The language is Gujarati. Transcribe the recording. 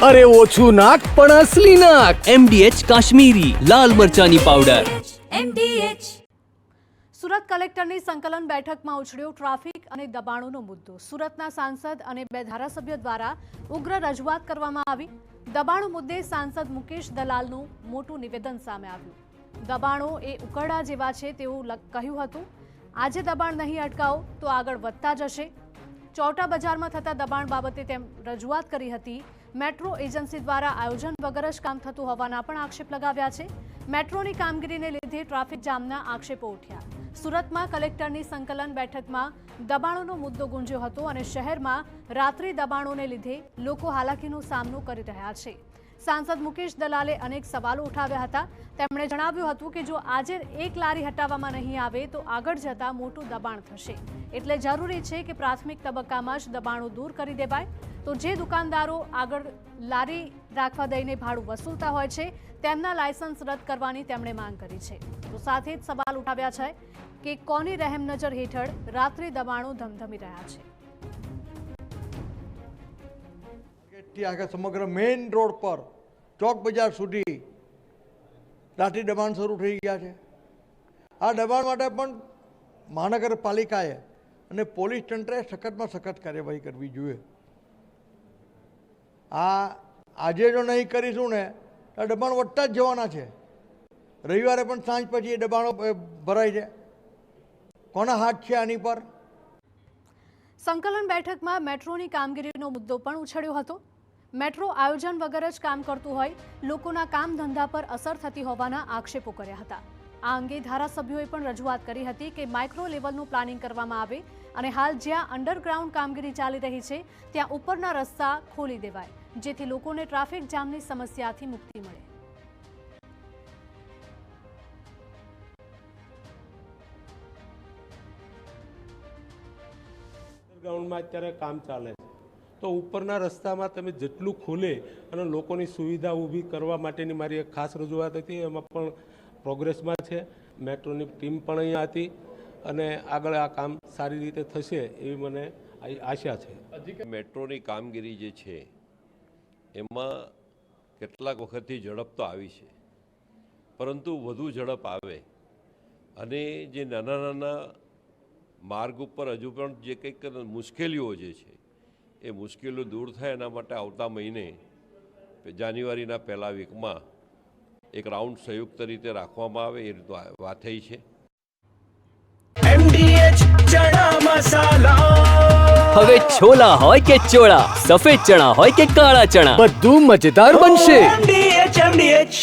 અરે ઓછું નાક પણ અસલી નાક. MDH કાશ્મીરી લાલ મરચાની પાવડર. MDH. સુરત કલેક્ટરની સંકલન બેઠકમાં ઉછળ્યો ટ્રાફિક અને દબાણોનો મુદ્દો. સુરતના સાંસદ અને 2 ધારાસભ્યો દ્વારા ઉગ્ર રજૂઆત કરવામાં આવી. દબાણો મુદ્દે સાંસદ મુકેશ દલાલનું મોટું નિવેદન સામે આવ્યું. દબાણો એ ઉકરડા જેવા છે તેવું કહ્યું હતું. આજે દબાણ નહીં અટકાવો તો આગળ વધતા જશે. ચોટા બજારમાં થતા દબાણ બાબતે તેમ રજૂઆત કરી હતી. મેટ્રો એજન્સી દ્વારા આયોજન વગર જ કામ થતું હોવાના પણ આક્ષેપ લગાવ્યા છે. મેટ્રોની કામગીરીને લીધે ટ્રાફિક જામના આક્ષેપો ઉઠ્યા. સુરતમાં કલેક્ટરની સંકલન બેઠકમાં દબાણોનો મુદ્દો ગુંજ્યો હતો અને શહેરમાં રાત્રિ દબાણોને લીધે લોકો હાલાકીનો સામનો કરી રહ્યા છે. સાંસદ મુકેશ દલાલે અનેક સવાલો ઉઠાવ્યા હતા. તેમણે જણાવ્યું હતું કે જો આજે એક લારી હટાવવામાં નહીં આવે તો આગળ જતા મોટું દબાણ થશે. એટલે જરૂરી છે કે પ્રાથમિક તબક્કામાં જ દબાણો દૂર કરી દેવાય. તો જે દુકાનદારો આગળ લારી રાખવા દઈને ભાડું વસૂલતા હોય છે તેમના લાયસન્સ રદ કરવાની તેમણે માંગ કરી છે. તો સાથે જ સવાલ ઉઠાવ્યા છે કે કોની રહેમ નજર હેઠળ રાત્રિ દબાણો ધમધમી રહ્યા છે. સમગ્ર મેઇન રોડ પર ચોક બજાર સુધી રાત્રિ દબાણ શરૂ થઈ ગયા છે. આ દબાણ માટે પણ મહાનગરપાલિકાએ અને પોલીસ તંત્રએ સખતમાં સખત કાર્યવાહી કરવી જોઈએ. આજે જો નહીં કરીશું ને તો દબાણ વધતા જ જવાના છે. રવિવારે પણ સાંજ પછી એ દબાણો ભરાય છે. કોના હાથ છે આની પર? સંકલન બેઠકમાં મેટ્રોની કામગીરીનો મુદ્દો પણ ઉછળ્યો હતો. મેટ્રો આયોજન વગર જ કામ કરતું હોય, લોકોના કામ ધંધા પર અસર થતી હોવાના આક્ષેપો કર્યા હતા. આ અંગે ધારાસભ્યોએ પણ રજૂઆત કરી હતી કે માઇક્રો લેવલનું પ્લાનિંગ કરવામાં આવે અને હાલ જ્યાં અંડરગ્રાઉન્ડ કામગીરી ચાલી રહી છે ત્યાં ઉપરના રસ્તા ખોલી દેવાય, જેથી લોકોને ટ્રાફિક જામની સમસ્યાથી મુક્તિ મળે. અંડરગ્રાઉન્ડમાં અત્યારે કામ ચાલે છે તો ઉપરના રસ્તામાં તમે જેટલું ખોલે અને લોકોની સુવિધા ઊભી કરવા માટેની મારી એક ખાસ રજૂઆત હતી. એમાં પણ પ્રોગ્રેસમાં છે. મેટ્રોની ટીમ પણ અહીંયા હતી અને આગળ આ કામ સારી રીતે થશે એવી મને આશા છે. મેટ્રોની કામગીરી જે છે એમાં કેટલાક વખતથી ઝડપ તો આવી છે, પરંતુ વધુ ઝડપ આવે અને જે નાના નાના માર્ગ ઉપર હજુ પણ જે કંઈક મુશ્કેલીઓ જે છે એ મુશ્કેલીઓ દૂર થાય એના માટે આવતા મહિને જાન્યુઆરીના પહેલા વીકમાં એક રાઉન્ડ સંયુક્ત રીતે રાખવામાં આવે એ રીતે વાત થઈ છે. MDH ચણા મસાલા. હવે છોલા હોય કે ચોળા, સફેદ ચણા હોય કે કાળા ચણા, બધું મજેદાર બનશે. MDH.